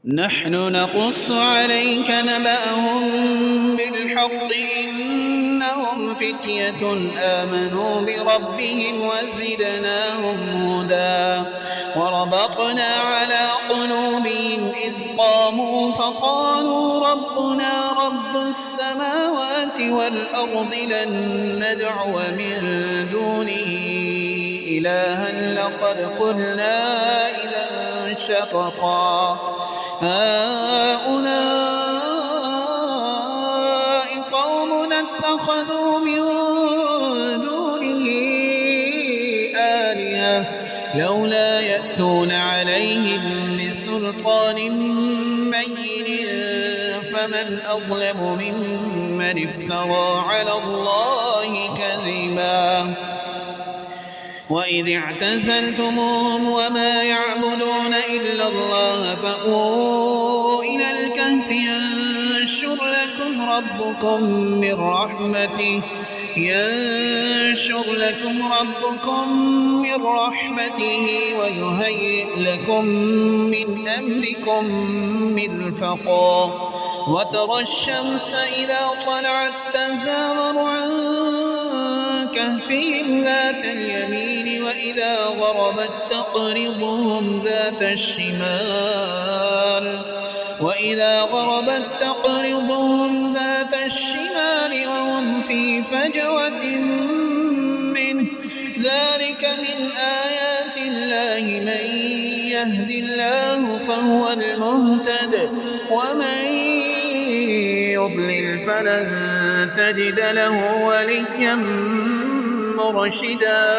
نحن نقص عليك نبأهم بالحق إنهم فتية آمنوا بربهم وزدناهم هدى وربطنا على قلوبهم إذ قاموا فقالوا ربنا رب السماوات والأرض لن ندعو من دونه إلها لقد قلنا إذا شططا هؤلاء قومنا اتخذوا من دونه آلهة لولا يأتون عليهم بسلطان بين فمن أظلم ممن افترى على الله كذبا وإذ اعتزلتموهم وما يعبدون إلا الله فأووا إلى الكهف ينشر لكم ربكم من رحمته ويهيئ لكم من أمركم مرفقا وترى الشمس إذا طلعت تزاور عن كهفهم ذات اليمين وإذا غربت تقرضهم ذات الشمال وهم في فجوة منه ذلك من آيات الله من يهد الله فهو المهتد ومن يضلل فلن تجد له وليا مرشدا.